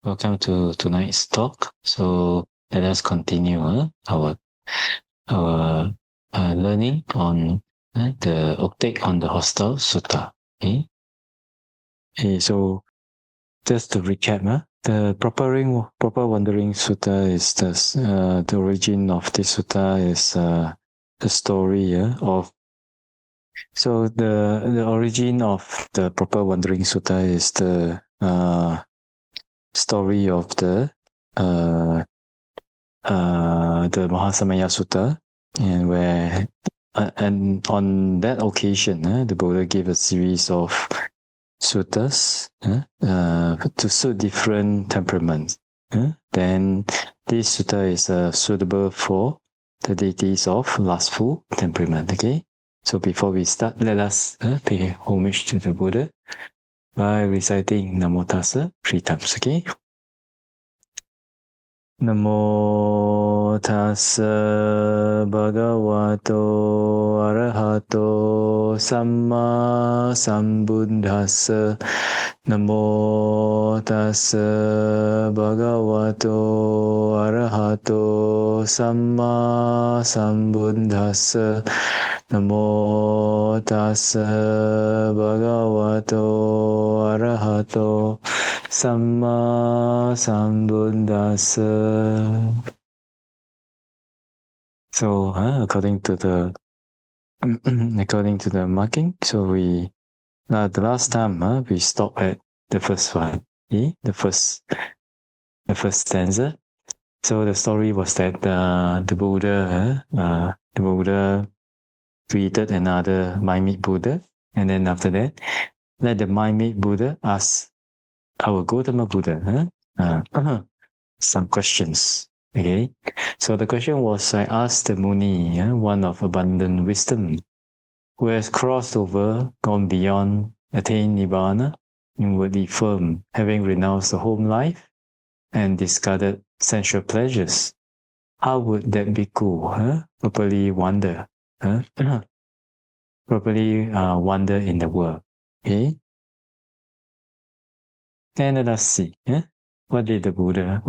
Welcome to tonight's talk. So let us continue our learning on the uptake on the hostile sutta. Okay. So just to recap, the proper wandering sutta is the origin of this sutta is the story of. So the origin of the proper wandering sutta is the story of the Mahasamaya Sutta, and where and on that occasion, the Buddha gave a series of suttas to suit different temperaments. Then this sutta is suitable for the deities of lustful temperament. Okay, so before we start, let us pay homage to the Buddha by reciting Namo Tassa 3 times. Okay. Namo tassa bhagavato arahato samma sambuddhassa. Namo tassa bhagavato arahato samma sambuddhassa. Namo tassa bhagavato arahato Samma Sambuddhassa. So, according to the marking, so we the last time we stopped at the first one, the first stanza. So the story was that the Buddha created another mind-made Buddha, and then after that, let the mind-made Buddha ask our Gautama Buddha some questions. Okay, so the question was, I asked the Muni, one of abundant wisdom, who has crossed over, gone beyond, attained Nibbana, inwardly firm, having renounced the home life and discarded sensual pleasures. How would that bhikkhu properly wander? Properly wander in the world. Okay. And let us see. What did our Buddha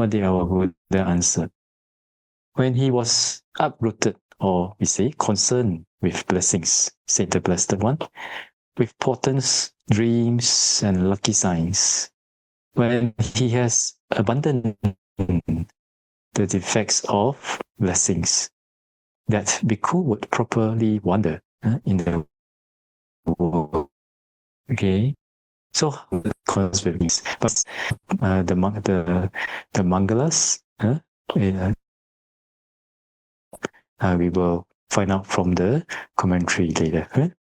answer? When he was uprooted, or we say concerned with blessings, said the Blessed One, with portents, dreams, and lucky signs, when he has abandoned the defects of blessings, that bhikkhu would properly wander in the world. Okay. So comes with these, but the mangalas, we will find out from the commentary later.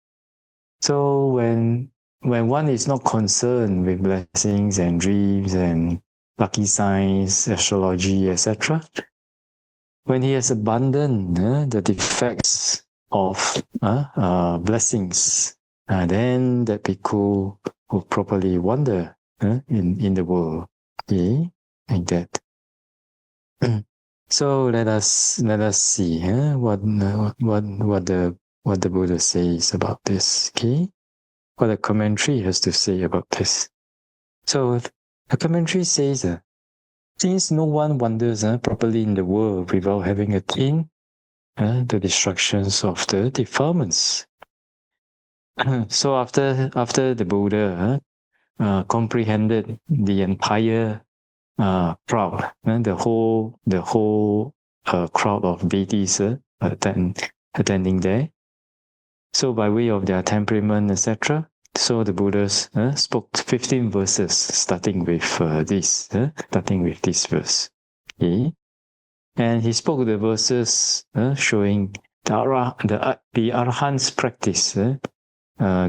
So when one is not concerned with blessings and dreams and lucky signs, astrology, etc., when he has abandoned the defects of blessings, then that bhikkhu will properly wander in the world. Okay, like that. So let us see what the Buddha says about this. Okay, what the commentary has to say about this. So the commentary says, since no one wanders properly in the world without having attained the destructions of the defilements. So after the Buddha comprehended the entire crowd, the whole crowd of deities attending there. So by way of their temperament, etc., so the Buddhas spoke 15 verses, starting with this verse. Okay? And he spoke the verses showing the Arahant's practice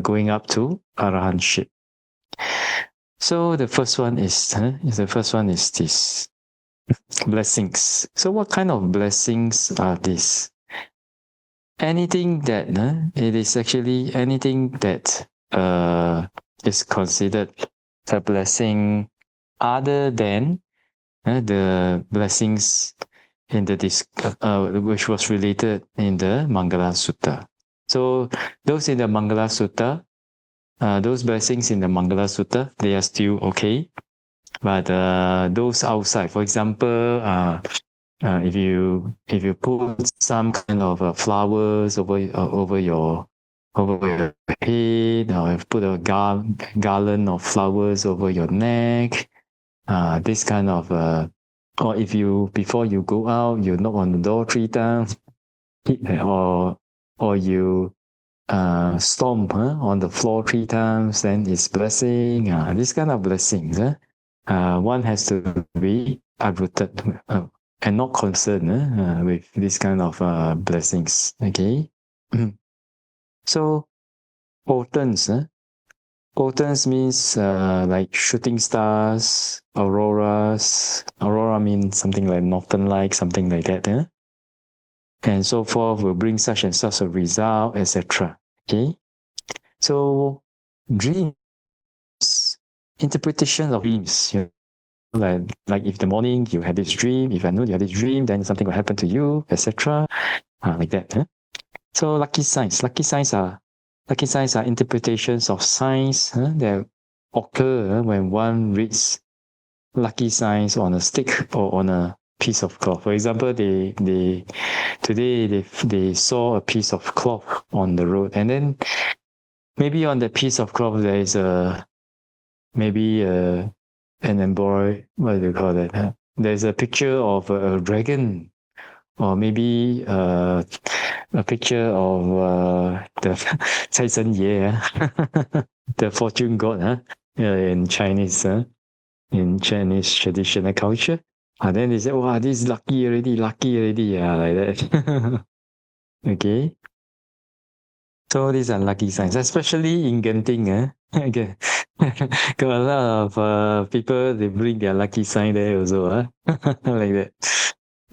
going up to Arahantship. So the first one is this blessings. So what kind of blessings are these? Anything that it is actually anything that is considered a blessing other than the blessings in the which was related in the Mangala Sutta. So those in the Mangala Sutta, those blessings in the Mangala Sutta, they are still okay. But those outside, for example, if you put some kind of flowers over your head, or put a garland of flowers over your neck, this kind of or if you before you go out, you knock on the door 3 times, or you stomp on the floor 3 times, then it's blessing. This kind of blessings, one has to be uprooted and not concerned with this kind of blessings. Okay, so potence. Potence means like shooting stars, auroras. Aurora means something like northern light, something like that. And so forth will bring such and such a result, etc. Okay, so dreams, interpretation of dreams. Like if the morning you had this dream, if I know you had this dream, then something will happen to you, etc. Like that. So lucky signs. Lucky signs are interpretations of signs that occur when one reads lucky signs on a stick or on a piece of cloth. For example, today they saw a piece of cloth on the road, and then maybe on the piece of cloth there is an embroidery. What do you call that? There's a picture of a dragon, or maybe a picture of the 财神爷, the fortune god, in Chinese, in Chinese traditional culture. Then they say, wow, this is lucky already, like that. Okay. So these are lucky signs, especially in Genting. Okay. Got a lot of people, they bring their lucky sign there also, like that.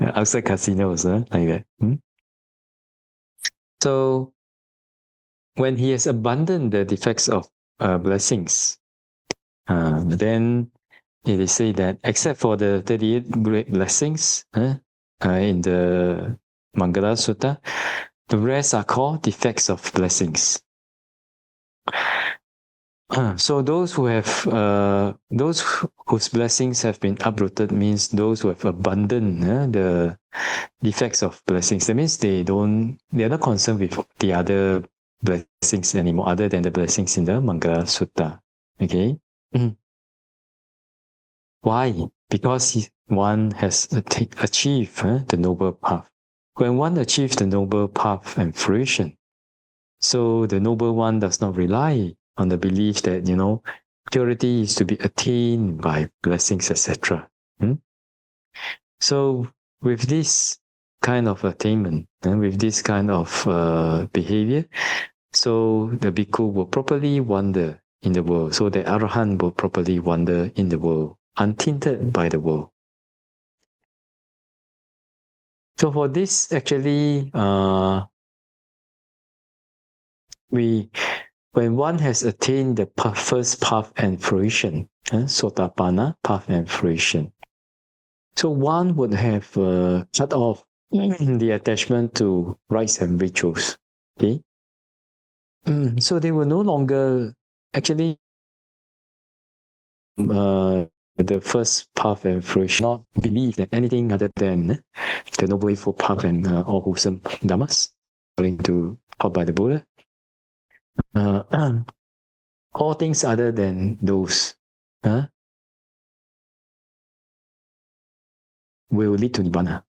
Outside casinos, like that. So when he has abandoned the defects of blessings, then it is said that except for the 38 great blessings in the Mangala Sutta, the rest are called defects of blessings. So those whose blessings have been uprooted means those who have abandoned the defects of blessings. That means they are not concerned with the other blessings anymore, other than the blessings in the Mangala Sutta. Okay. Why? Because one has achieved the noble path. When one achieves the noble path and fruition, so the noble one does not rely on the belief that, purity is to be attained by blessings, etc. So with this kind of attainment and with this kind of behavior, so the bhikkhu will properly wander in the world. So the arahant will properly wander in the world, untainted by the world. So for this, actually, when one has attained the first path and fruition, sotapanna, path and fruition, so one would have cut off the attachment to rites and rituals. Okay, so they will no longer actually the first path and fruition, not believe that anything other than the noble eightfold path and all wholesome dhammas, according to taught by the Buddha. All things other than those will lead to nibbana.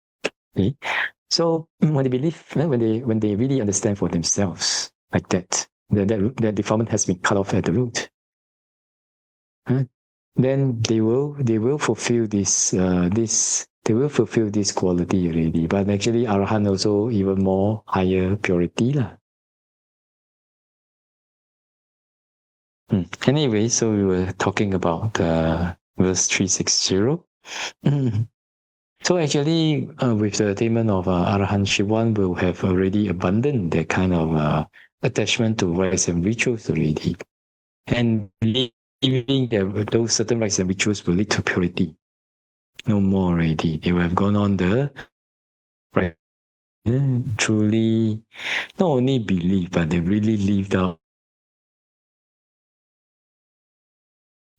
Okay? So when they believe, when they really understand for themselves like that defilement has been cut off at the root, then they will fulfill this they will fulfill this quality already. But actually, arahant also even more higher purity lah. Anyway, so we were talking about verse 360. So actually, with the attainment of arahantship, one will have already abandoned that kind of attachment to rites and rituals already, and believing that those certain rites and rituals will lead to purity. No more already. They will have gone on the right. Truly, not only believe, but they really lived out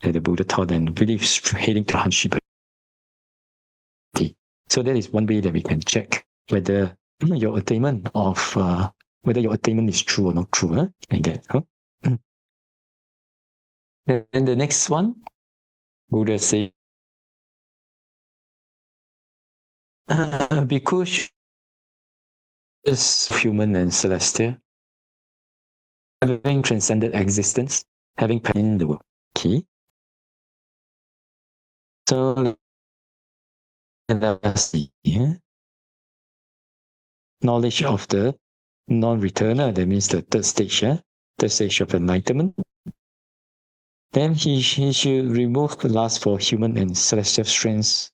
that the Buddha taught and really heading to hardship. So that is one way that we can check whether your attainment is true or not true. Like that. Then the next one, Buddha says, because is human and celestial, having transcended existence, having in the world. Okay. So lastly, knowledge of the non-returner, that means the third stage of enlightenment. Then he should remove the lust for human and celestial strengths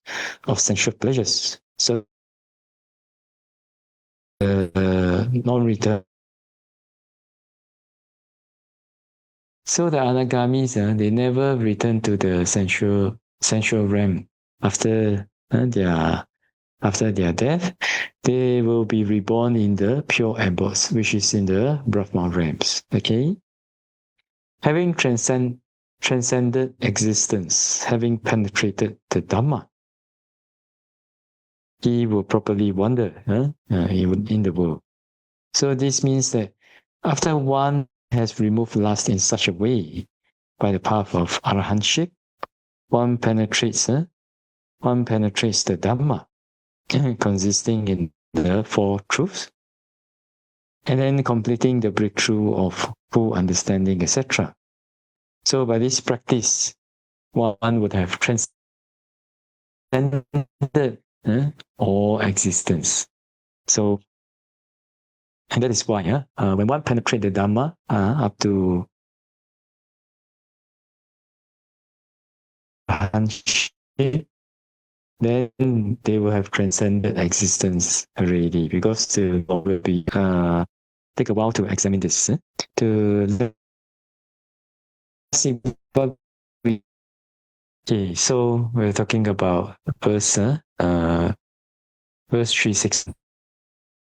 of sensual pleasures. So non-return. So the anagamis, they never return to the sensual realm after their death. They will be reborn in the pure abodes, which is in the Brahma realms. Okay, having transcended existence, having penetrated the Dhamma, he will properly wander in the world. So this means that after one has removed lust in such a way, by the path of arahantship, one penetrates the Dhamma, consisting in the four truths, and then completing the breakthrough of full understanding, etc. So by this practice, one would have transcended all existence. So, and that is why when one penetrates the Dhamma up to then they will have transcended existence already, because the Lord will be take a while to examine this. To see what we. Okay, so we're talking about verse 3:6.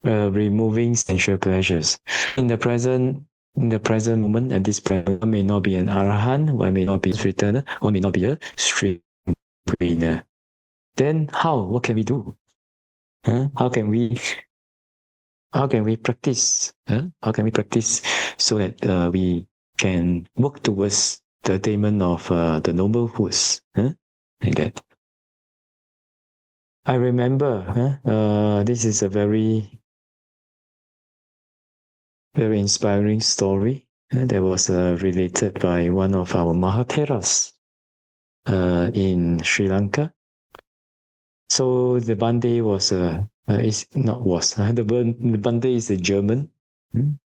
Removing sensual pleasures. In the present moment, at this present, one may not be an arahant, one may not be a returner, one may not be a straight winner. Then how? What can we do? How can we practice? How can we practice so that we can work towards the attainment of the noble goods? Like that. I remember this is a very inspiring story that was related by one of our Mahatheras in Sri Lanka. So the Bande was the Bande is a German.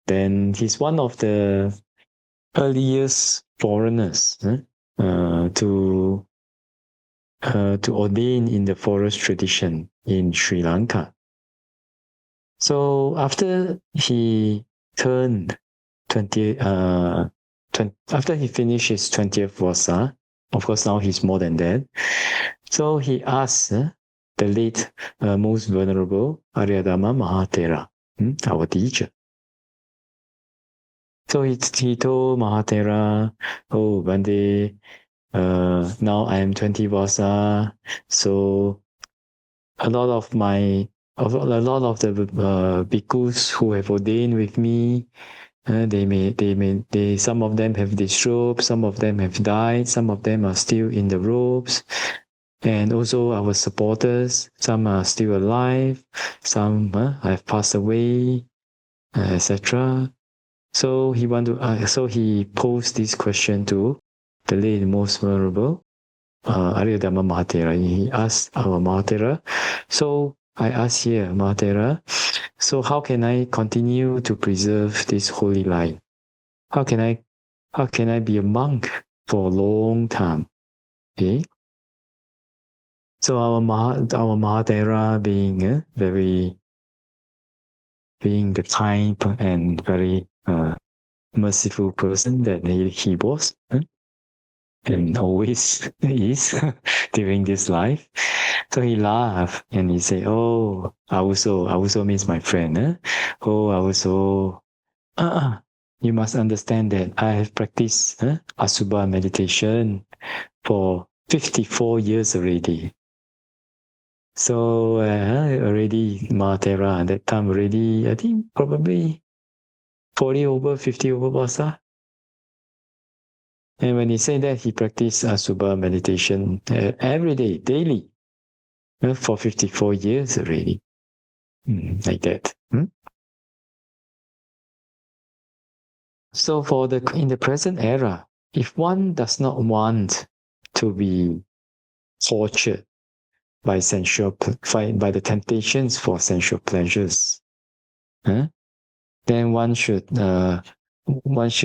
Then he's one of the earliest foreigners to ordain in the forest tradition in Sri Lanka. So after he turned 20, after he finished his 20th vasa, of course now he's more than that. So he asked the late most venerable Aryadhamma Mahathera, our teacher. So he told Mahathera, "Oh, Bande, now I am 20 vasa, so a lot of the bhikkhus who have ordained with me, some of them have disrobed, some of them have died, some of them are still in the robes, and also our supporters, some are still alive, some have passed away, etc." So he posed this question to the late most venerable Aryadhamma Mahathera. He asked our Mahathera, "So I ask here, Mahathera, so how can I continue to preserve this holy life? How can I be a monk for a long time?" Okay. So our Mahathera, being the kind and very merciful person that he was, and always is during this life. So he laughed and he said, "Oh, Awuso means my friend. Oh, Awuso, you must understand that I have practiced Asubha meditation for 54 years already. So already Mahatera at that time already, I think probably 40 over, 50 over basa. And when he said that, he practiced Asubha meditation every day, daily, for 54 years already. Like that. So in the present era, if one does not want to be tortured by by the temptations for sensual pleasures, then one should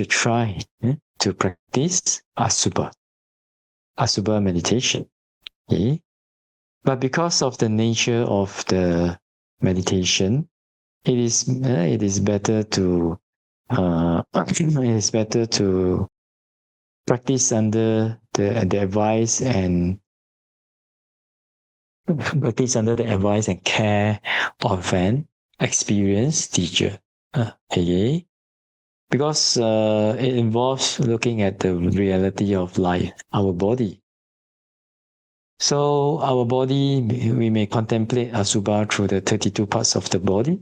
try to practice Asubha meditation. Okay? But because of the nature of the meditation, it is better to practice under the advice and care of an experienced teacher. Okay? Because it involves looking at the reality of life, our body. So our body, we may contemplate Asubha through the 32 parts of the body: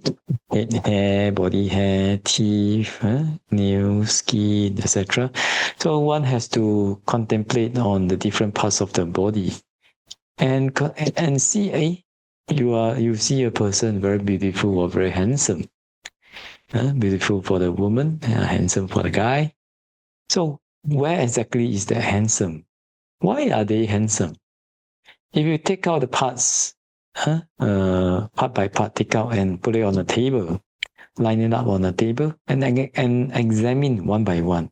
head, hair, body hair, teeth, nails, skin, etc. So one has to contemplate on the different parts of the body, and see, you see a person very beautiful or very handsome, beautiful for the woman, handsome for the guy. So where exactly is that handsome? Why are they handsome? If you take out the parts, part by part, take out and put it on the table, line it up on the table, and examine one by one.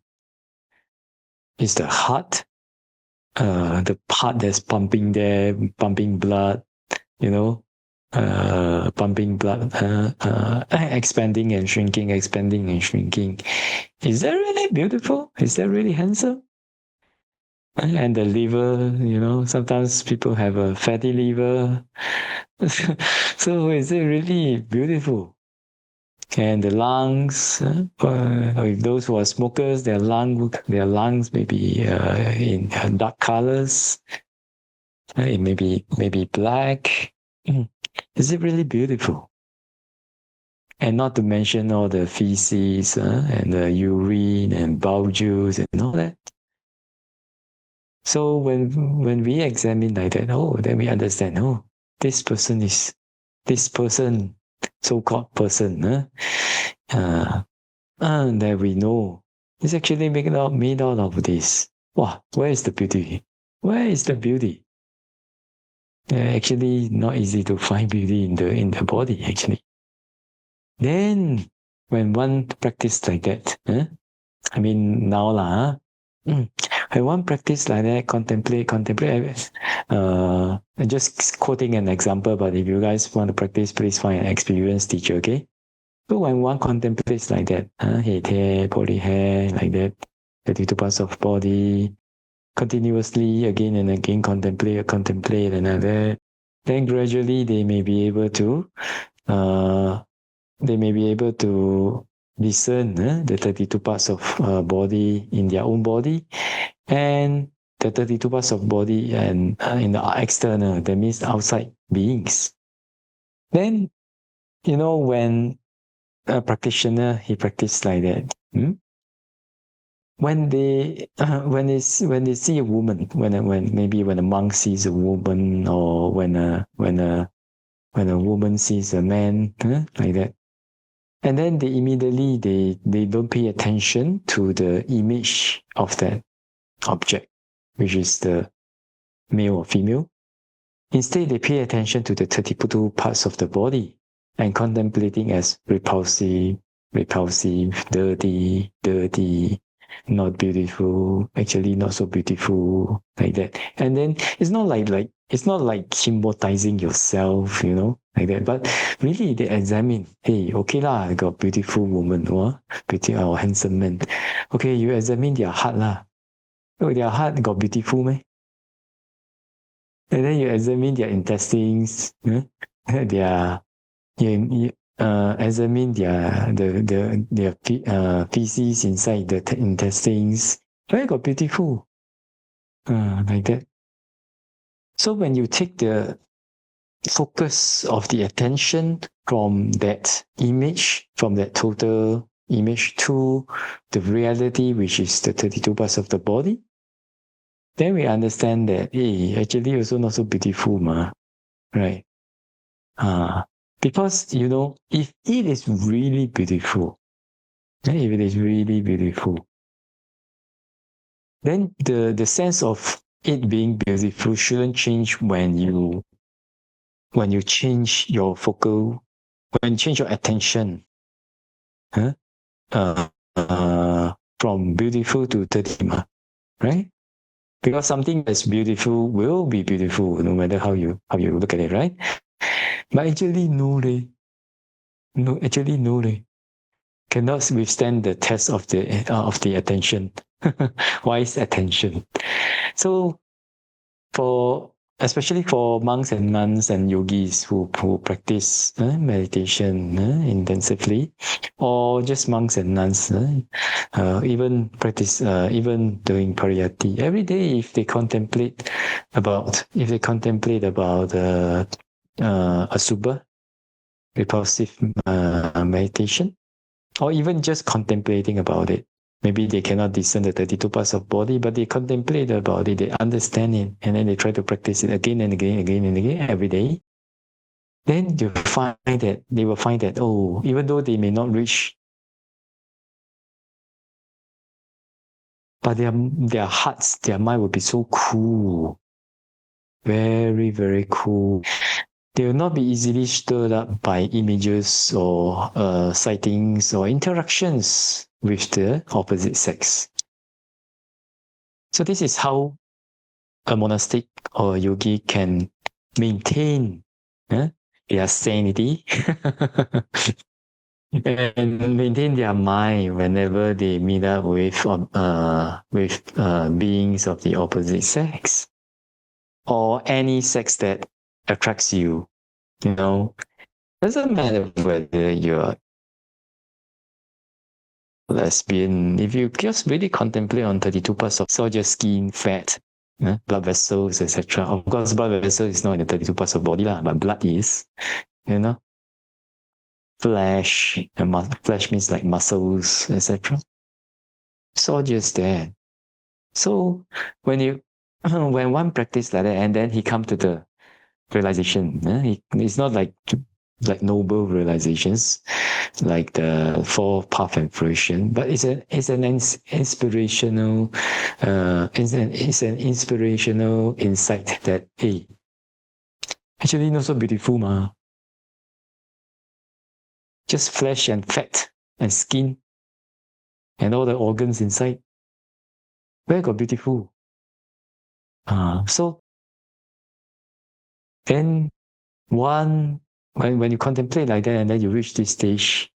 Is the heart, the part that's pumping there, pumping blood, pumping blood, expanding and shrinking, expanding and shrinking. Is that really beautiful? Is that really handsome? And the liver, sometimes people have a fatty liver. So is it really beautiful? And the lungs, if those who are smokers, their lungs may be in dark colors. It may be black. Is it really beautiful? And not to mention all the feces and the urine and bowel juice and all that. So when we examine like that, then we understand, this person, so-called person, that we know is actually made out of this. Wow, where is the beauty? Where is the beauty? Actually, not easy to find beauty in the body, actually. Then, when one practice like that, I mean now when one practice like that, contemplate, just quoting an example, but if you guys want to practice, please find an experienced teacher, okay? So when one contemplates like that, head, hair, body hair, like that, 32 parts of body, continuously again and again contemplate and like that, then gradually they may be able to discern the 32 parts of body in their own body, and the 32 parts of body and in the external, that means outside beings. Then, when a practitioner, he practices like that, when they see a woman, when a monk sees a woman, or when a woman sees a man, like that, and then they immediately they don't pay attention to the image of that object, which is the male or female. Instead, they pay attention to the 32 parts of the body and contemplating as repulsive, dirty, not beautiful, actually not so beautiful, like that. And then it's not like hypnotizing yourself, like that. But really, they examine, hey, okay lah, I got beautiful woman, beautiful or handsome man. Okay, you examine their heart lah. Oh, their heart got beautiful meh? And then you examine their intestines, examine their feces inside the intestines. Very got beautiful. Like that. So when you take the focus of the attention from that image, from that total image to the reality, which is the 32 parts of the body, then we understand that, hey, actually also not so beautiful, right? Because, if it is really beautiful, if it is really beautiful, then the sense of it being beautiful shouldn't change when you change your focal, when you change your attention from beautiful to 30, right? Because something that's beautiful will be beautiful no matter how you look at it, right? But actually no, cannot withstand the test of the attention. Wise attention. So especially for monks and nuns and yogis who practice meditation intensively, or just monks and nuns, even doing pariyatti every day, if they contemplate about asubha, repulsive meditation, or even just contemplating about it. Maybe they cannot discern the 32 parts of body, but they contemplate about it, they understand it, and then they try to practice it again and again, every day. Then they will find that, oh, even though they may not reach, but their hearts, their mind will be so cool. Very, very cool. They will not be easily stirred up by images or sightings or interactions with the opposite sex. So this is how a monastic or a yogi can maintain their sanity and maintain their mind whenever they meet up with beings of the opposite sex or any sex that attracts you. Doesn't matter whether you're lesbian. If you just really contemplate on 32 parts of soldier skin, fat, blood vessels, etc. Of course, blood vessel is not in the 32 parts of body, but blood is, flesh, flesh means like muscles, etc. So just there. So when one practice like that, and then he come to the realization, it's not like noble realizations, like the four path and fruition, but it's an inspirational, it's an inspirational insight that, hey, actually not so beautiful, just flesh and fat and skin and all the organs inside. Where got beautiful? So then when you contemplate like that and then you reach this stage,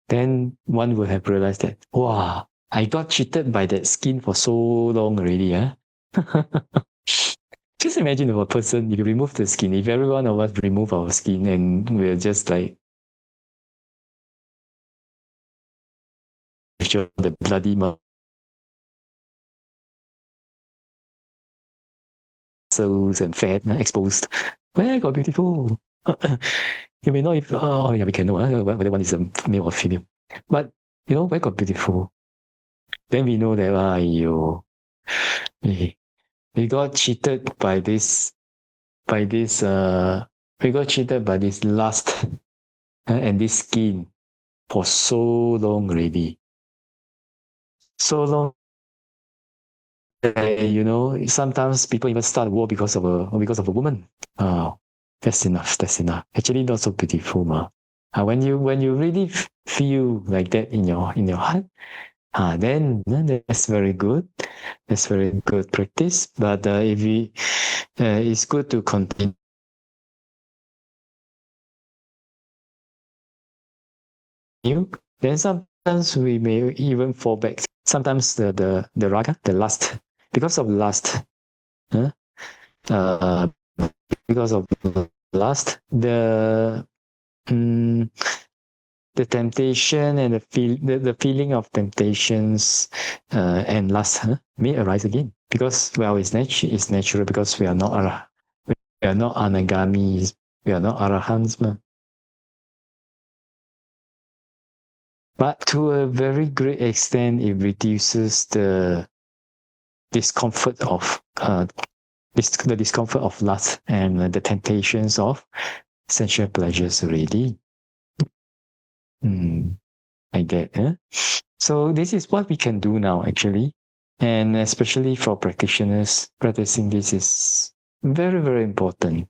then one will have realized that, wow, I got cheated by that skin for so long already. Just imagine if a person, if you remove the skin, if every one of us remove our skin and we're just like the bloody muscles and fat exposed, where got beautiful? You may not even, we can know whether one is a male or female. But, where got beautiful? Then we know that, we got cheated by this, we got cheated by this lust and this skin for so long already. So long, sometimes people even start war because of a woman. That's enough. Actually, not so beautiful, when you really feel like that in your heart, then that's very good. That's very good practice. But if it's good to continue. Then sometimes we may even fall back. Sometimes the raga, the lust, because of lust, because of lust, the the temptation and the feeling of temptations and lust may arise again, because it's natural, because we are not anagamis, we are not arahants. But to a very great extent, it reduces the discomfort of the discomfort of lust and the temptations of sensual pleasures already. Like that. So this is what we can do now, actually. And especially for practitioners, practicing this is very, very important.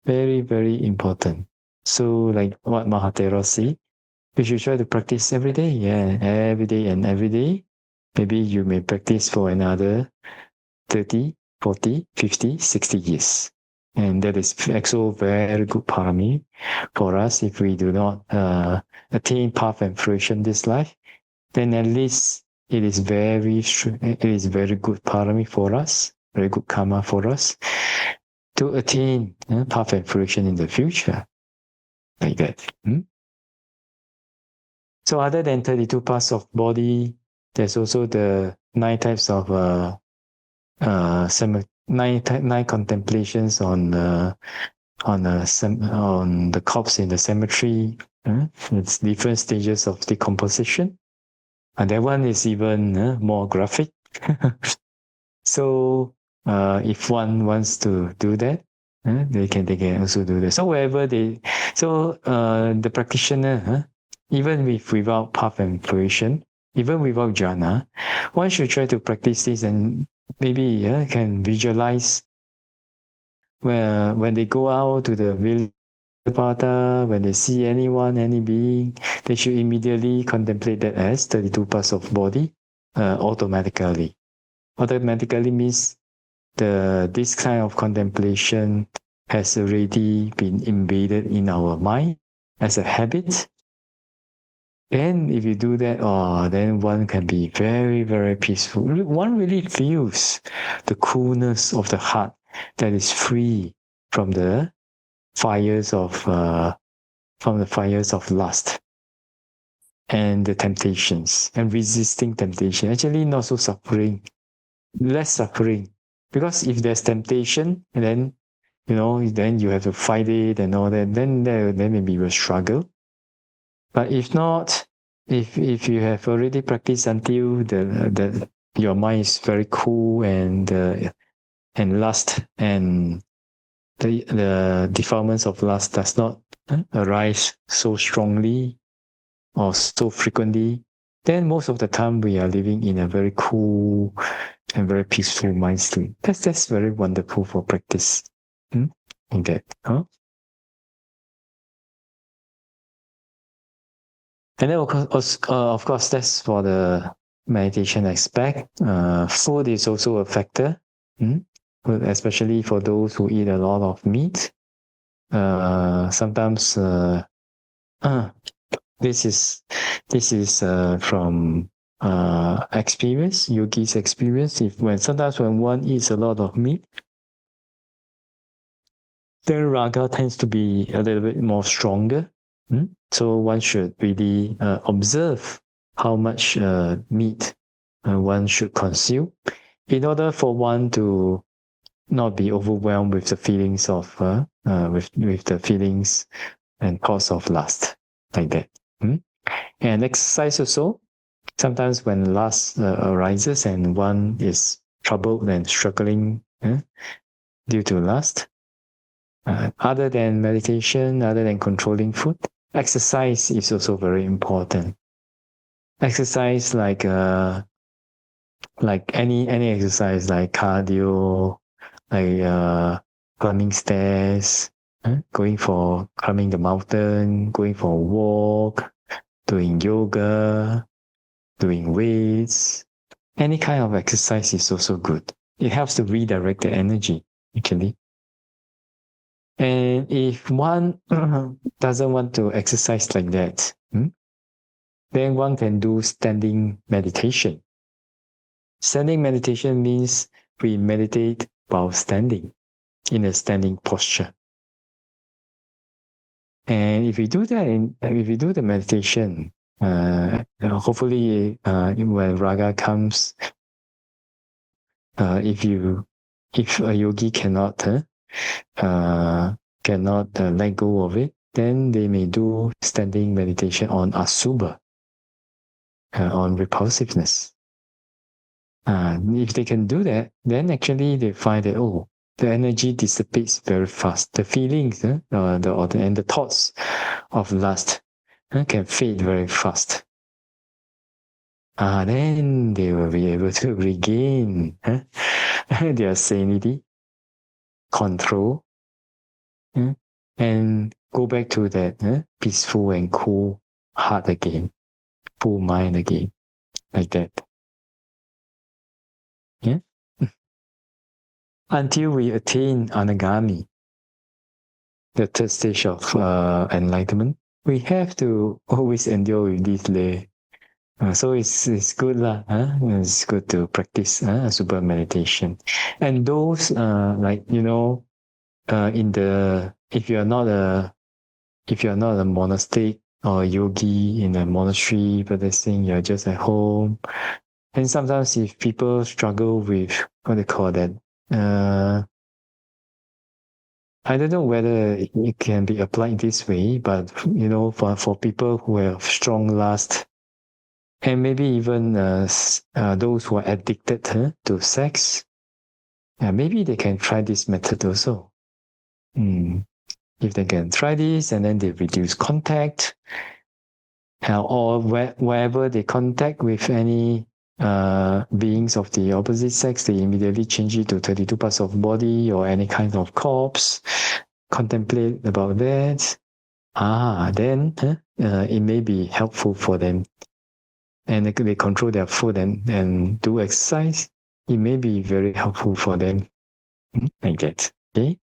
Very, very important. So like what Mahatera said, you should try to practice every day. Yeah, every day and every day. Maybe you may practice for another 30, 40, 50, 60 years. And that is actually very good parami for us. If we do not attain path and fruition this life, then at least it is very good parami for us, very good karma for us to attain path and fruition in the future, like that. So other than 32 parts of body, there's also the 9 types of nine contemplations on the corpse in the cemetery. It's different stages of decomposition, and that one is even more graphic. So if one wants to do that, they can also do that. So wherever the practitioner, even without path and fruition, even without jhana, one should try to practice this, and maybe can visualize when they go out to the Vilayapata, when they see anyone, any being, they should immediately contemplate that as 32 parts of body automatically. Automatically means this kind of contemplation has already been embedded in our mind as a habit. Then if you do that, then one can be very, very peaceful. One really feels the coolness of the heart that is free from the fires of lust and the temptations and resisting temptation. Actually, not so suffering, less suffering. Because if there's temptation, and then then you have to fight it and all that, then maybe you will struggle. But if not, if you have already practiced until your mind is very cool and lust and the defilements of lust does not arise so strongly or so frequently, then most of the time we are living in a very cool and very peaceful mind state. That's very wonderful for practice. In that, And then of course, that's for the meditation aspect. Food is also a factor, especially for those who eat a lot of meat. Sometimes this is from experience, yogi's experience. Sometimes when one eats a lot of meat, then raga tends to be a little bit more stronger. So one should really observe how much meat one should consume in order for one to not be overwhelmed with the feelings of with the feelings and cause of lust, like that. And exercise also. Sometimes when lust arises and one is troubled and struggling due to lust, other than meditation, other than controlling food, exercise is also very important. Exercise like any exercise, like cardio, like climbing stairs, climbing the mountain, going for a walk, doing yoga, doing weights. Any kind of exercise is also good. It helps to redirect the energy, actually. And if one doesn't want to exercise like that, then one can do standing meditation. Standing meditation means we meditate while standing, in a standing posture. And if we do that, if we do the meditation, hopefully, when raga comes, if a yogi cannot let go of it, then they may do standing meditation on asubha, on repulsiveness. If they can do that, then actually they find that the energy dissipates very fast. The feelings, and the thoughts of lust can fade very fast. Then they will be able to regain their sanity, control, and go back to that peaceful and cool heart again, cool mind again, like that. Yeah. Until we attain anagami, the third stage of enlightenment, we have to always endure with this lay. So it's good lah. It's good to practice super meditation. And those if you're not a monastic or a yogi in a monastery practicing, you're just at home. And sometimes if people struggle with what they call that, I don't know whether it can be applied this way, but for people who have strong lust, and maybe even those who are addicted to sex, maybe they can try this method also. If they can try this, and then they reduce contact, or wherever they contact with any beings of the opposite sex, they immediately change it to 32 parts of body or any kind of corpse, contemplate about that. Then it may be helpful for them. And they control their food and do exercise. It may be very helpful for them. Like that. Okay?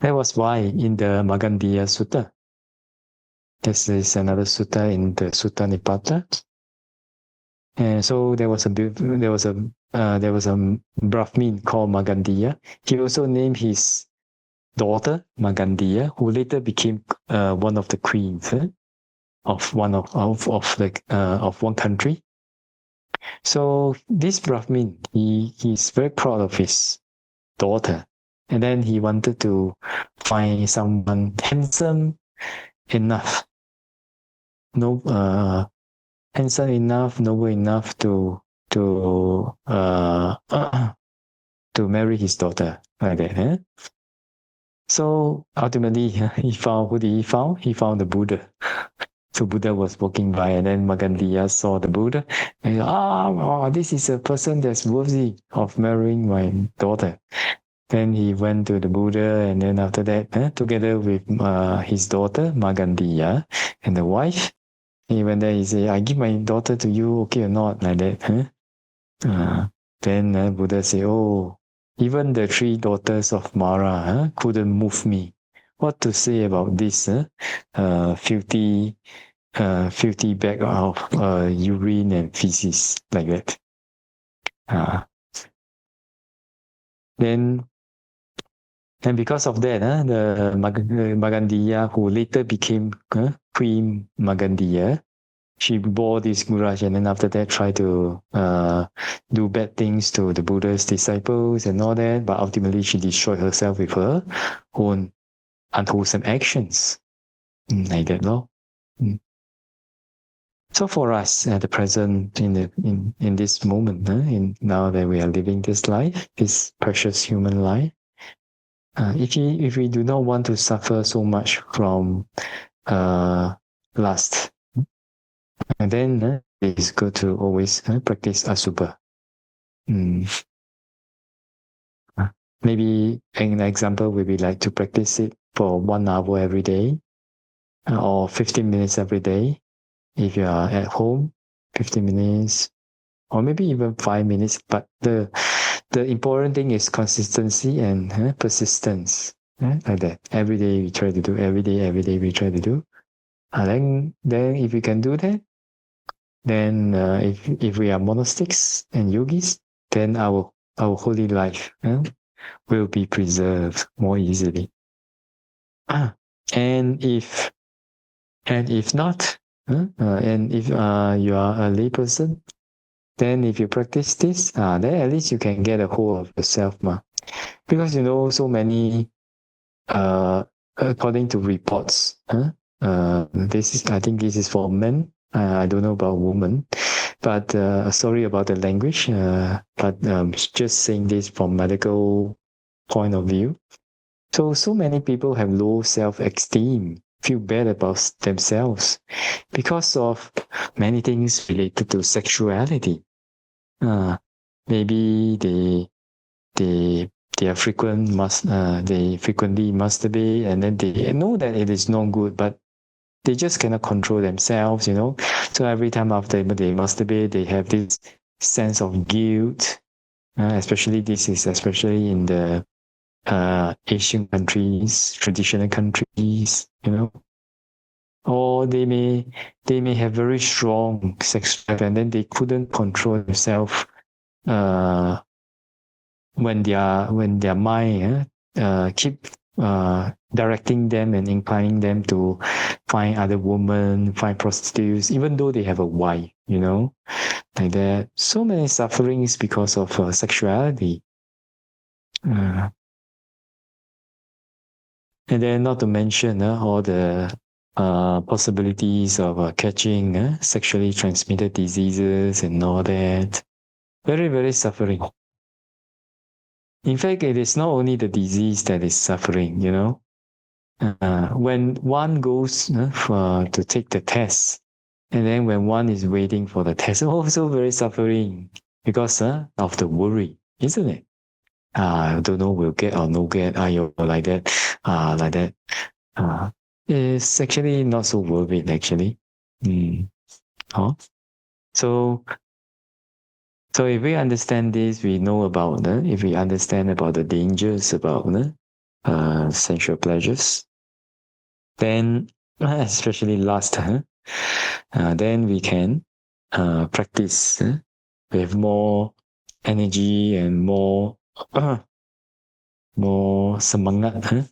That was why in the Magandiya Sutta, this is another sutta in the Sutta Nipāta. And so there was a Brahmin called Magandiya. He also named his daughter Magandiya, who later became one of the queens of one country. So this Brahmin, he's very proud of his daughter, and then he wanted to find someone handsome enough, noble enough to marry his daughter, like that. So ultimately, he found, who did he found? He found the Buddha. So Buddha was walking by, and then Magandiya saw the Buddha, and he, this is a person that's worthy of marrying my daughter. Then he went to the Buddha, and then after that, together with his daughter Magandiya and the wife, he went there. He said, "I give my daughter to you, okay or not?" Like that. Then Buddha said, even the 3 daughters of Mara couldn't move me. What to say about this filthy bag of urine and feces, like that. And because of that, the Magandiya, who later became Queen Magandiya, she bore this grudge, and then after that tried to do bad things to the Buddha's disciples and all that, but ultimately she destroyed herself with her own unwholesome actions. Like that, no? So for us at the present, in this moment, now that we are living this life, this precious human life, if we do not want to suffer so much from lust, and then it's good to always practice asubha. Maybe an example would be like to practice it for 1 hour every day, or 15 minutes every day. If you are at home, 15 minutes, or maybe even 5 minutes. But the important thing is consistency and persistence. Like that. Every day we try to do. Every day we try to do. Then if we can do that, then if we are monastics and yogis, then our holy life will be preserved more easily. And if not, and if you are a layperson, then if you practice this, then at least you can get a hold of yourself, because so many, according to reports, I think this is for men. I don't know about women, but sorry about the language. But just saying this from medical point of view. So many people have low self-esteem, feel bad about themselves because of many things related to sexuality. Maybe they are they frequently masturbate, and then they know that it is not good, but they just cannot control themselves, So every time after they masturbate, they have this sense of guilt. Especially in the Asian countries, traditional countries, or they may have very strong sex drive, and then they couldn't control themselves when their mind keep directing them and inclining them to find other women, find prostitutes, even though they have a wife, like that. So many sufferings because of sexuality. And then not to mention all the possibilities of catching sexually transmitted diseases and all that. Very, very suffering. In fact, it is not only the disease that is suffering, when one goes to take the test, and then when one is waiting for the test, also very suffering because of the worry, isn't it? I don't know we'll get or no get, like that, like that. It's actually not so worth it, actually. Huh? So if we understand this, we know about, if we understand about the dangers about sensual pleasures, then, especially lust, then we can practice with more energy and more semangat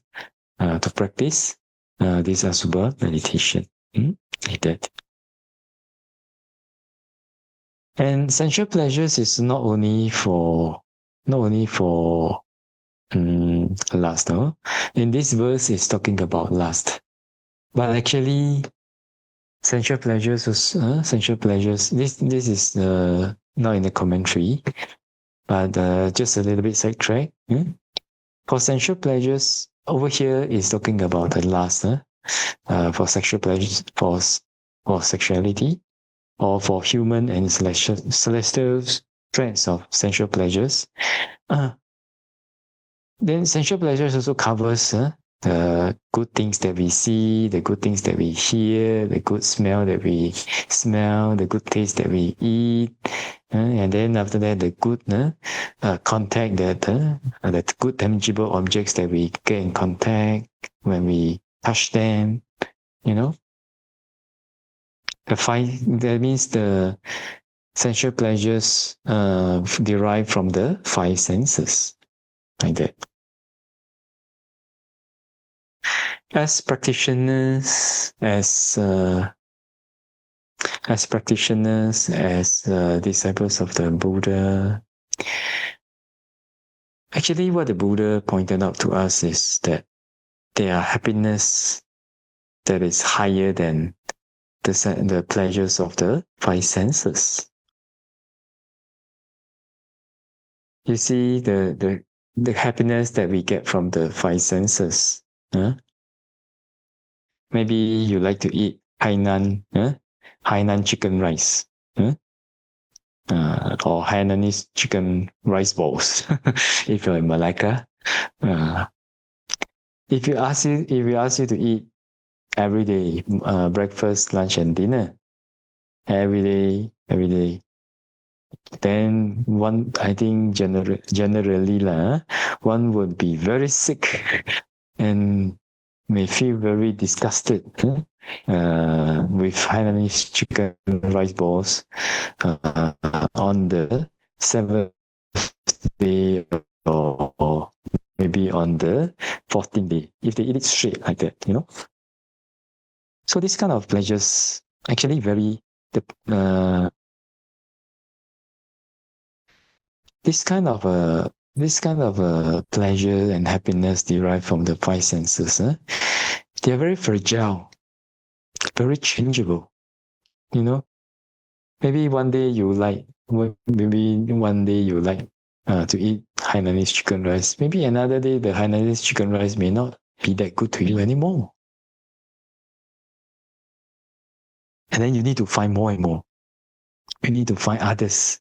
to practice this asubha meditation, like that. And sensual pleasures is not only for lust. No? In this verse, it's talking about lust, but actually, sensual pleasures. This is not in the commentary, but just a little bit sidetrack. For sensual pleasures, over here is talking about the lust. For sexual pleasures, for sexuality, or for human and celestial trends of sensual pleasures. Then sensual pleasures also covers the good things that we see, the good things that we hear, the good smell that we smell, the good taste that we eat, and then after that, the good contact that good tangible objects that we get in contact when we touch them, that means the sensual pleasures derive from the five senses, like that. As practitioners, as disciples of the Buddha, actually what the Buddha pointed out to us is that there are happiness that is higher than the pleasures of the five senses. You see, the happiness that we get from the five senses. Maybe you like to eat Hainan chicken rice, or Hainanese chicken rice balls. If you're in Malacca, if we ask you to eat every day, breakfast, lunch, and dinner, every day, then one, I think generally one would be very sick and may feel very disgusted with Hainanese chicken rice balls on the 7th day or maybe on the 14th day, if they eat it straight like that, So this kind of pleasures actually this kind of pleasure and happiness derived from the five senses, they are very fragile, very changeable. Maybe one day you like to eat Hainanese chicken rice. Maybe another day the Hainanese chicken rice may not be that good to you anymore. And then you need to find more and more. You need to find others.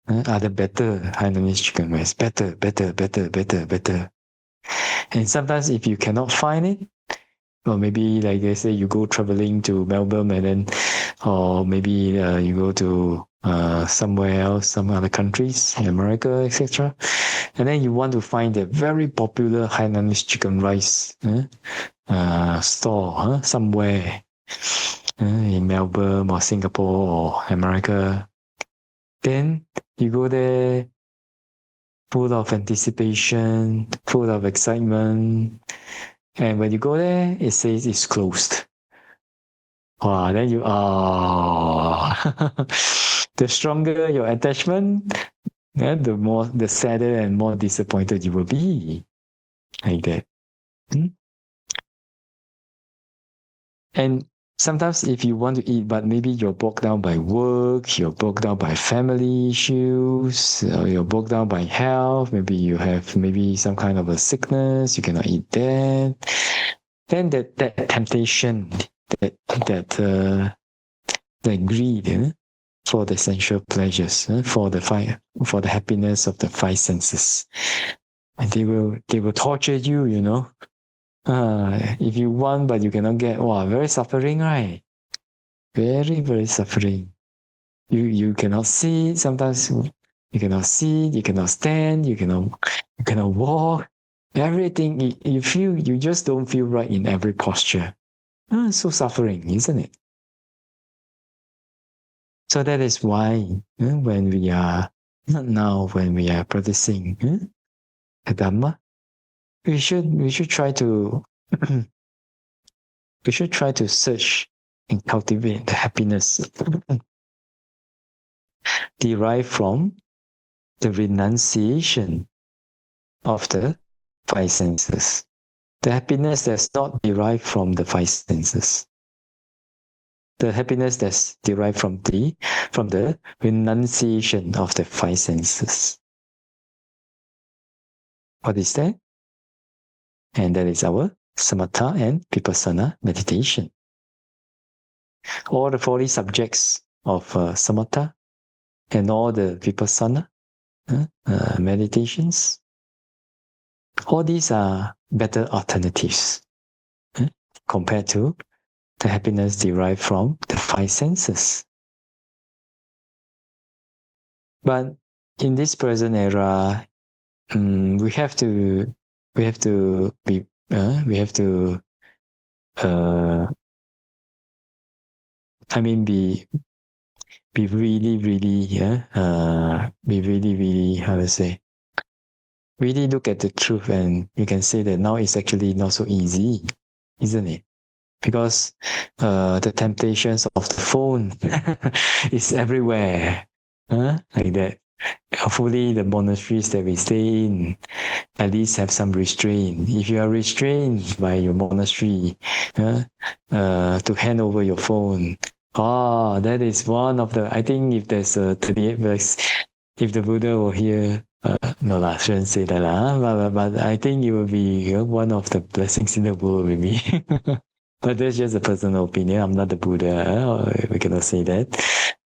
Other better Hainanese chicken rice. Better. And sometimes if you cannot find it, or maybe like they say you go traveling to Melbourne and then, or maybe you go to somewhere else, some other countries, America, etc. And then you want to find a very popular Hainanese chicken rice store somewhere in Melbourne or Singapore or America. Then you go there full of anticipation, full of excitement. And when you go there, it says it's closed. Wow, then the stronger your attachment, the sadder and more disappointed you will be. Like that. And sometimes if you want to eat, but maybe you're bogged down by work, you're bogged down by family issues, you're bogged down by health, maybe you have some kind of a sickness, you cannot eat that. Then that temptation, that greed for the sensual pleasures, for the happiness of the five senses, and they will torture you, if you want but you cannot get, very suffering, right? Very, very suffering. You cannot sit, sometimes you cannot sit, you cannot stand, you cannot walk. Everything you just don't feel right in every posture. So suffering, isn't it? So that is why when we are practicing the Dhamma, we should try to search and cultivate the happiness derived from the renunciation of the five senses. The happiness that's not derived from the five senses. The happiness that's derived from the renunciation of the five senses. What is that? And that is our samatha and vipassana meditation. All the 40 subjects of samatha and all the vipassana meditations, all these are better alternatives compared to the happiness derived from the five senses. But in this present era, we have to be really, how to say, really look at the truth, and you can say that now it's actually not so easy, isn't it? Because the temptations of the phone is everywhere, like that. Hopefully the monasteries that we stay in at least have some restraint. If you are restrained by your monastery to hand over your phone, that is one of the, I think if there's a 38 verse, if the Buddha were here, no, I shouldn't say that, but I think it will be one of the blessings in the world with me. But that's just a personal opinion. I'm not the Buddha. We cannot say that.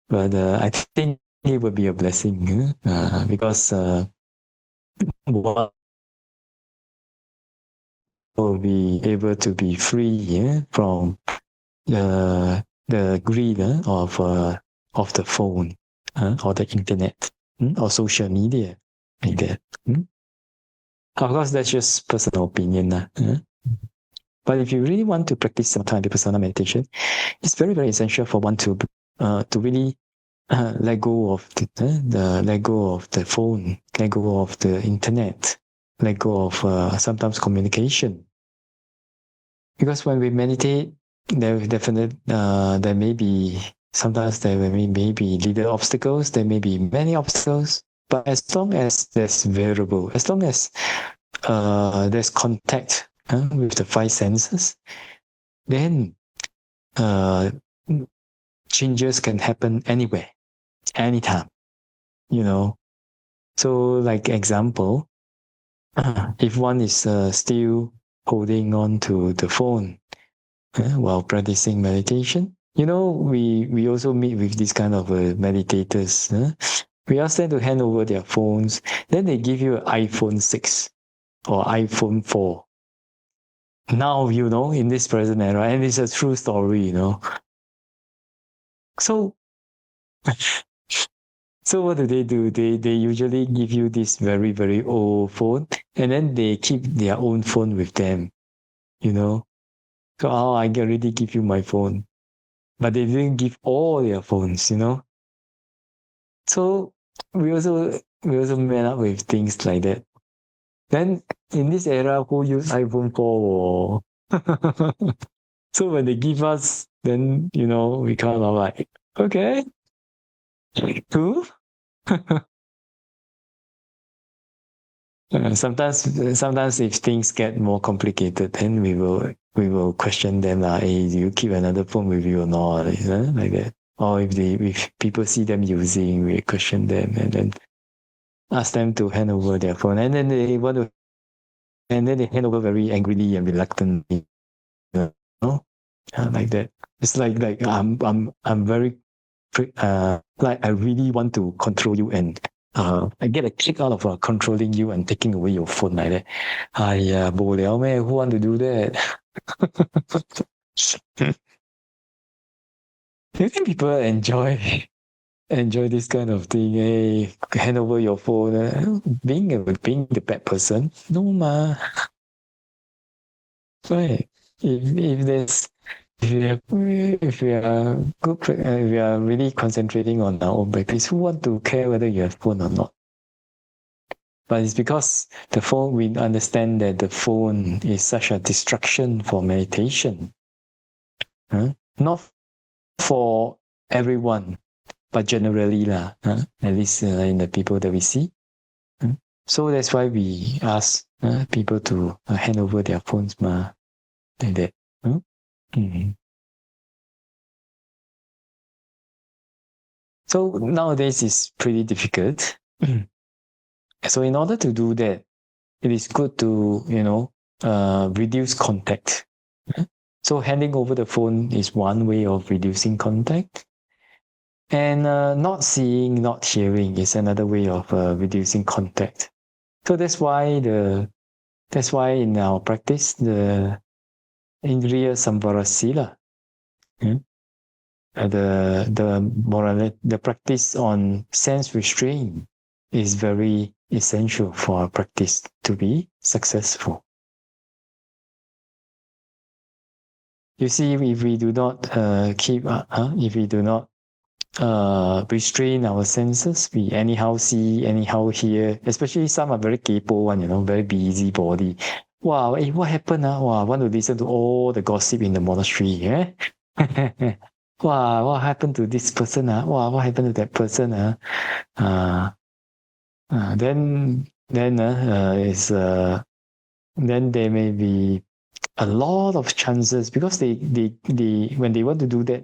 But I think it would be a blessing because one will be able to be free from the greed of the phone or the internet or social media, like that. Of course, that's just personal opinion. But if you really want to practice some time vipassana meditation, it's very, very essential for one to really let go of the phone, let go of the internet, let go of sometimes communication. Because when we meditate, there may be sometimes there may be little obstacles, there may be many obstacles, but as long as there's variable, as long as there's contact with the five senses, then changes can happen anywhere, anytime, So like example, if one is still holding on to the phone while practicing meditation, we also meet with this kind of meditators. We ask them to hand over their phones. Then they give you an iPhone 6 or iPhone 4. Now, in this present era, and it's a true story, So, so what do? They usually give you this very, very old phone, and then they keep their own phone with them, So, I already give you my phone. But they didn't give all their phones, So we also met up with things like that. Then in this era, who use iPhone 4? So when they give us, then we kind of like, okay, who? Sometimes if things get more complicated, then we will question them hey, do you keep another phone with you or not? Like that. Or if people see them using, we question them and then ask them to hand over their phone, and then they hand over very angrily and reluctantly, like that. It's like I'm very like I really want to control you, and I get a kick out of controlling you and taking away your phone like that. Bo liao meh? Who want to do that? Do you think people enjoy this kind of thing? Hey, hand over your phone. Being the bad person? No ma. Right. If we are good, we are really concentrating on our own practice, who want to care whether you have phone or not? But it's because the phone, we understand that the phone is such a distraction for meditation. Not for everyone, but generally at least in the people that we see. So that's why we ask people to hand over their phones like that. Mm-hmm. So nowadays it's pretty difficult. So in order to do that, it is good to, reduce contact. So handing over the phone is one way of reducing contact. And not seeing, not hearing is another way of reducing contact. So that's why in our practice, the Indriya Samvara Sila, the practice on sense restraint is very essential for our practice to be successful. You see, if we do not if we do not restrain our senses, we anyhow see, anyhow hear, especially some are very kaypoh one, very busy body. Wow, what happened? Wow, I want to listen to all the gossip in the monastery. Wow, what happened to this person? Wow, what happened to that person? Then there may be a lot of chances, because they when they want to do that,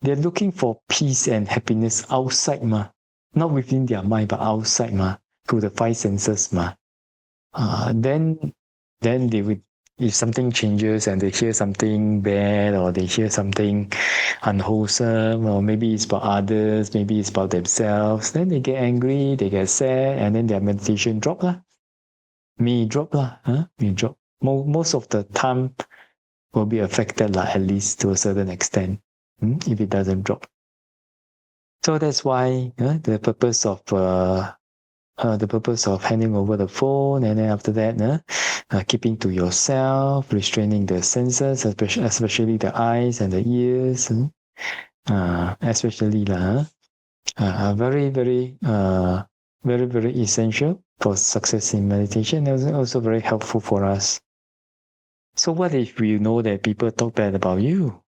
they're looking for peace and happiness outside not within their mind, but outside through the five senses then they would, if something changes and they hear something bad, or they hear something unwholesome, or maybe it's about others, maybe it's about themselves, then they get angry, they get sad, and then their meditation drop may drop may drop. Most of the time will be affected at least to a certain extent if it doesn't drop. So that's why the purpose of handing over the phone, and then after that keeping to yourself, restraining the senses, especially the eyes and the ears, especially very, very very, very essential for success in meditation. It was also very helpful for us. So what if you know that people talk bad about you?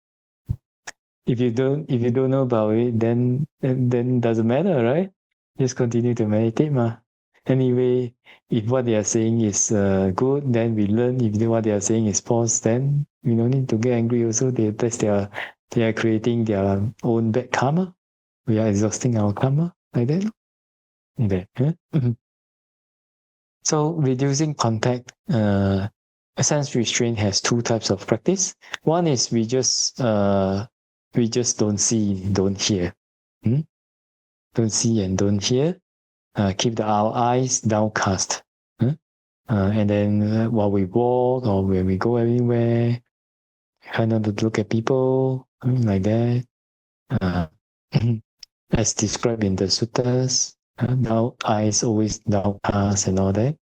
If you don't know about it, then doesn't matter, right? Just continue to meditate, ma. Anyway, if what they are saying is good, then we learn. If what they are saying is false, then we don't need to get angry. Also, they are creating their own bad karma. We are exhausting our karma like that. Okay. So reducing contact, sense restraint has two types of practice. One is we just don't see, don't hear. Don't see and don't hear. Keep our eyes downcast. And then while we walk or when we go anywhere, try not to look at people like that. As described in the suttas, now eyes always downcast and all that.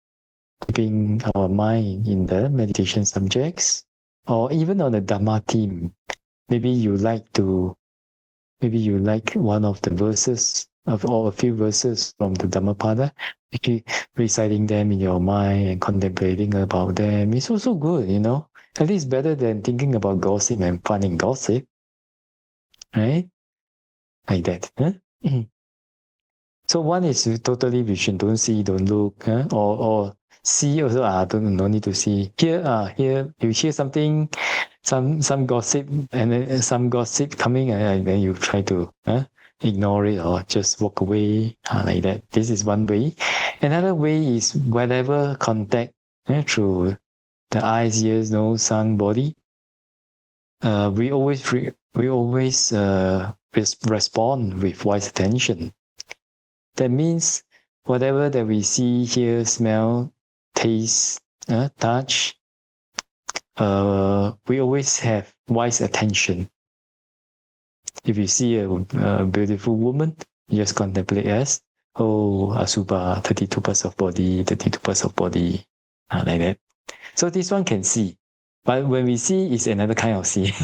Keeping our mind in the meditation subjects, or even on the Dhamma theme. Maybe you like one of the verses or a few verses from the Dhammapada. Reciting them in your mind and contemplating about them. It's also good, At least better than thinking about gossip and finding gossip. Right? Like that. Huh? So one is totally vision, don't see, don't look, or see also, no need to see. Here you hear something, some gossip, and then some gossip coming, and then you try to ignore it or just walk away, like that. This is one way. Another way is whatever contact through the eyes, ears, nose, tongue, body. We always respond with wise attention. That means whatever that we see, hear, smell, taste, touch, we always have wise attention. If you see a beautiful woman, you just contemplate as, Asubha, 32 parts of body, like that. So this one can see. But when we see, it's another kind of see.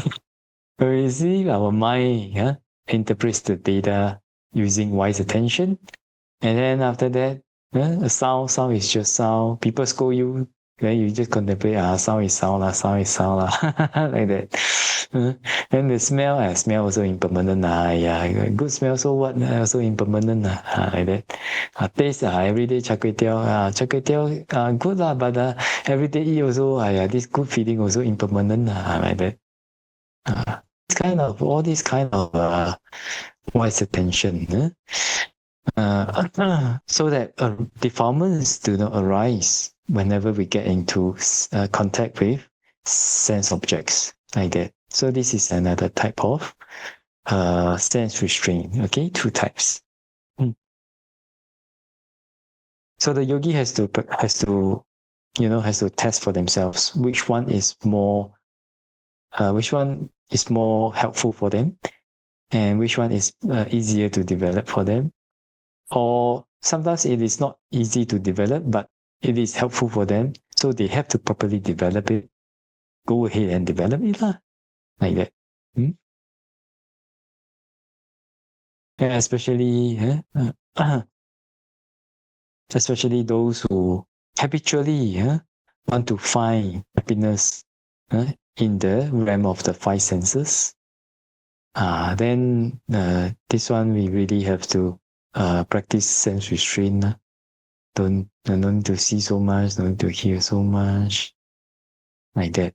When we see, our mind interprets the data using wise attention. And then after that, a sound is just sound. People scold you, then you just contemplate, sound is sound lah, like that. Then the smell also impermanent. Good smell, so what? Also impermanent, like that. Taste, everyday char kway teow, good lah, but everyday eat also, this good feeling also impermanent, like that. All this kind of wise attention. So that defilements do not arise whenever we get into contact with sense objects, like that. So this is another type of sense restraint. Okay, two types. So the yogi has to test for themselves which one is more helpful for them, and which one is easier to develop for them. Or sometimes it is not easy to develop, but it is helpful for them. So they have to properly develop it. Go ahead and develop it, like that. Yeah, especially those who habitually want to find happiness in the realm of the five senses. Then this one we really have to practice sense restraint. Don't need to see so much, don't need to hear so much, like that.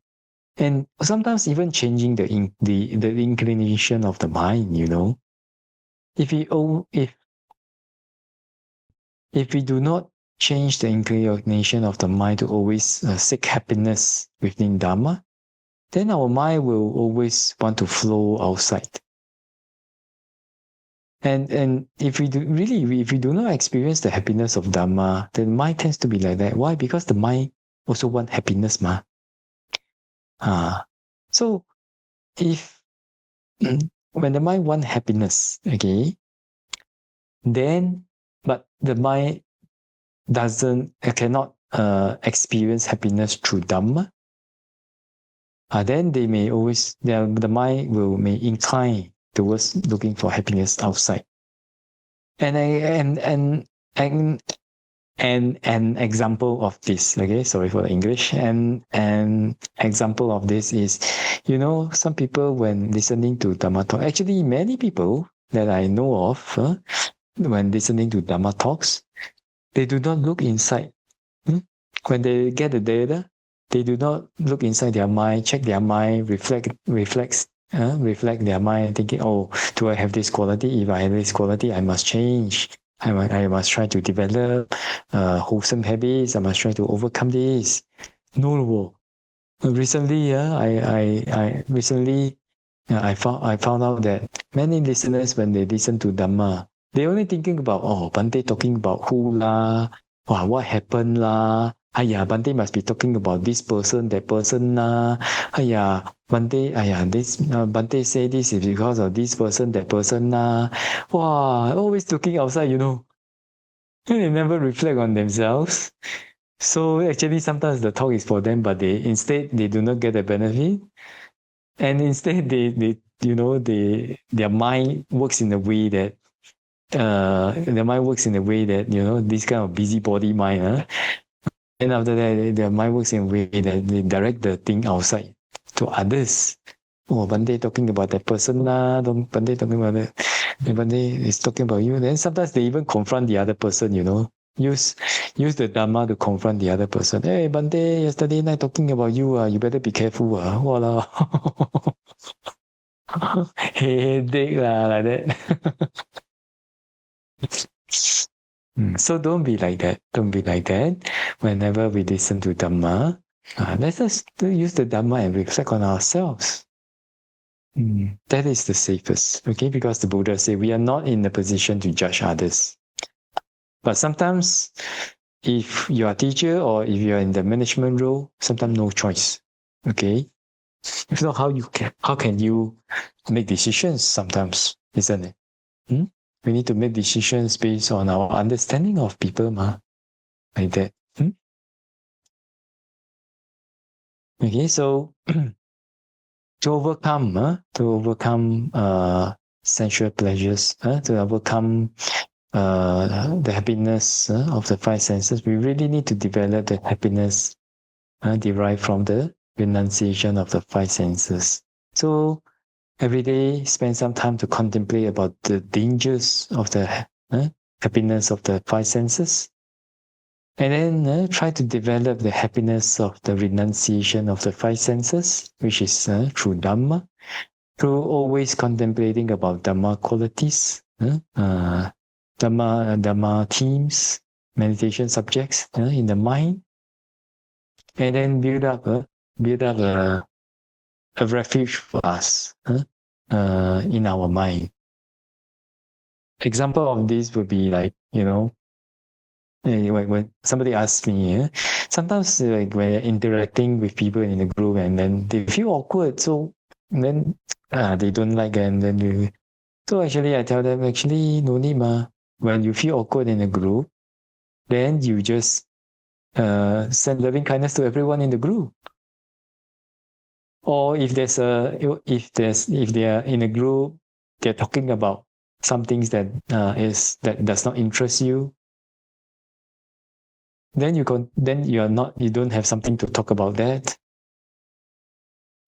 And sometimes even changing the inclination of the mind. If we do not change the inclination of the mind to always seek happiness within Dhamma, then our mind will always want to flow outside. And if we do not experience the happiness of Dhamma, then mind tends to be like that. Why? Because the mind also wants happiness, So if when the mind wants happiness, okay, then but the mind cannot experience happiness through Dhamma, then they may always the mind may incline towards looking for happiness outside. And And an example of this, okay, sorry for the English. And an example of this is, some people when listening to Dhamma talk, actually many people that I know of, when listening to Dhamma talks, they do not look inside. When they get the data, they do not look inside their mind, check their mind, reflect their mind, thinking, oh, do I have this quality? If I have this quality, I must change. I must try to develop wholesome habits. I must try to overcome this. No. Recently, I found out that many listeners, when they listen to Dhamma, they only thinking about, Bante talking about who lah, what happened lah. Bante must be talking about this person, that person lah. Bante say this is because of this person, that person lah. Always looking outside, And they never reflect on themselves. So actually, sometimes the talk is for them, but instead they do not get the benefit. And instead, their mind works in a way that this kind of busybody mind. And after that, their mind works in a way that they direct the thing outside to others. Bante talking about that person lah. Bante talking about that. Bante is talking about you. Then sometimes they even confront the other person. Use the Dhamma to confront the other person. Hey, Bante, yesterday night talking about you. You better be careful. Walao. Headache lah, like that. So don't be like that. Don't be like that. Whenever we listen to Dhamma, let us use the Dhamma and reflect on ourselves. That is the safest, okay? Because the Buddha said we are not in a position to judge others. But sometimes, if you are a teacher or if you are in the management role, sometimes no choice, okay? If not, how can you make decisions sometimes, isn't it? We need to make decisions based on our understanding of people, like that. Okay, so to overcome sensual pleasures, to overcome the happiness of the five senses, we really need to develop the happiness derived from the renunciation of the five senses. So every day, spend some time to contemplate about the dangers of the happiness of the five senses. And then try to develop the happiness of the renunciation of the five senses, which is through Dhamma, through always contemplating about Dhamma qualities, Dhamma themes, meditation subjects in the mind, and then build up a refuge for us in our mind. Example of this would be like, when somebody asks me, sometimes like when you're interacting with people in the group and then they feel awkward, so then they don't like it, and then so actually I tell them, actually no need when you feel awkward in a group, then you just send loving kindness to everyone in the group. Or if they are in a group, they're talking about some things that does not interest you, then you don't have something to talk about that.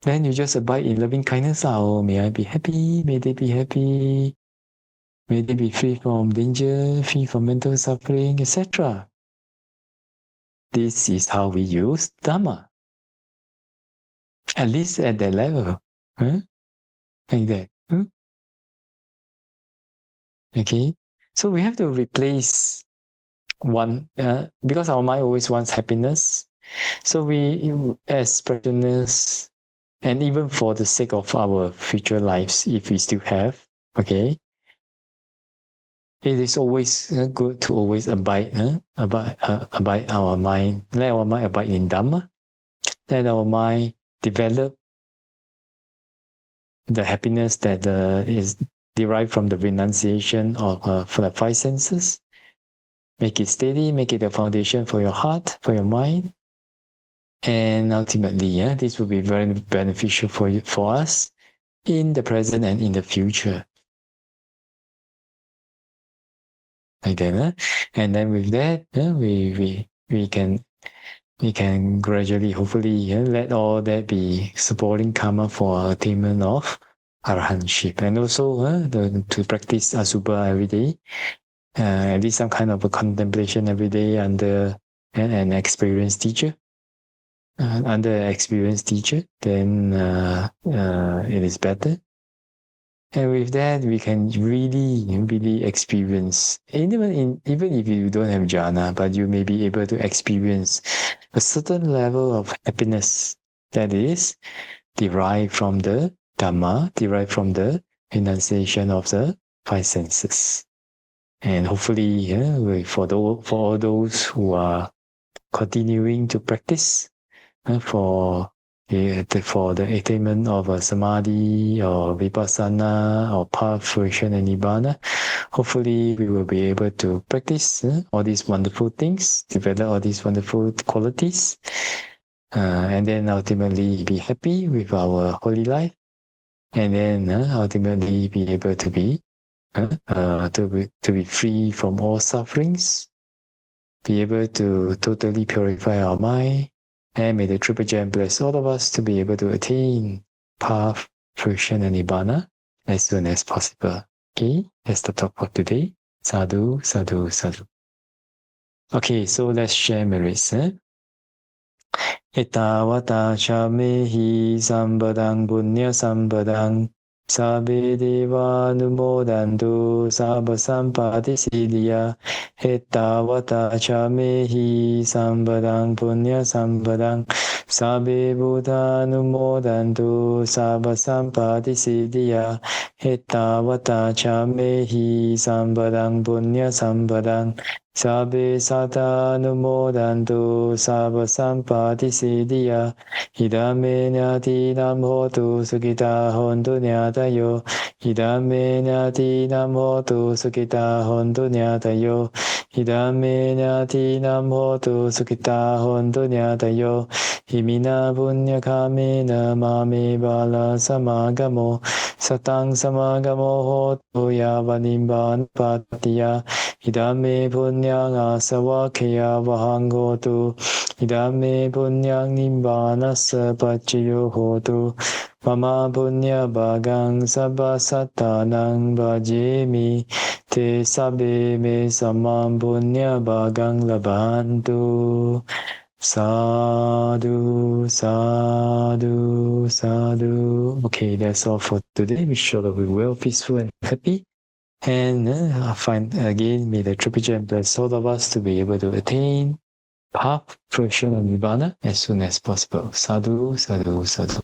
Then you just abide in loving kindness. May I be happy, may they be happy, may they be free from danger, free from mental suffering, etc. This is how we use Dhamma. At least at that level. Like that. Okay. So we have to replace one, because our mind always wants happiness. So we, as practitioners, and even for the sake of our future lives, if we still have, okay, it is always good to always abide our mind, let our mind abide in Dhamma, let our mind develop the happiness that is derived from the renunciation of for the five senses. Make it steady, make it a foundation for your heart, for your mind. And ultimately, this will be very beneficial for us in the present and in the future. like that. And then with that, we can gradually, hopefully, let all that be supporting karma for attainment of arahantship, and also to practice asubha every day, at least some kind of a contemplation every day under an experienced teacher. Under an experienced teacher, then it is better. And with that, we can really experience, even if you don't have jhana, but you may be able to experience a certain level of happiness that is derived from the Dhamma, derived from the enunciation of the five senses. And hopefully, for all those who are continuing to practice for the attainment of a samadhi or vipassana or path, fruition and nibbana, hopefully we will be able to practice all these wonderful things, develop all these wonderful qualities, and then ultimately be happy with our holy life, and then ultimately be able to be free from all sufferings, be able to totally purify our mind. And may the Triple Gem bless all of us to be able to attain path, fruition, and nibbana as soon as possible. Okay, that's the talk for today. Sadhu, sadhu, sadhu. Okay, so let's share merits. Etavata chamehi sambadang punya sambadang Sabe deva numodantu sabba sampati siddhya Etavata chamehi sambadang punya sambadang Sabe buddha numodantu sabba sampati siddhya Etavata chamehi sambadang punya sambadang Sabe sata numodantu sabba sampati siddhya Idame nyati nam hotu sukita hontu nyatayo Idame nyati nam hotu sukita hontu nyatayo Idame nyati nam hotu sukita hontu nyatayo Himina punya kamena mame bala samagamo Satang samagamo hotu yavanimban patiya Idame punyang asawakya vahangotu Idame punyang nimbanasa pachiyo hotu Mama punya bagang sabba satanang bhajemi Te sabe me samam punya bagang labantu Sadhu, sadhu, sadhu. Okay, that's all for today. We sure that we will peaceful and happy. And may the Triple Gem bless all of us to be able to attain path, fruition, and nibbana as soon as possible. Sadhu, sadhu, sadhu.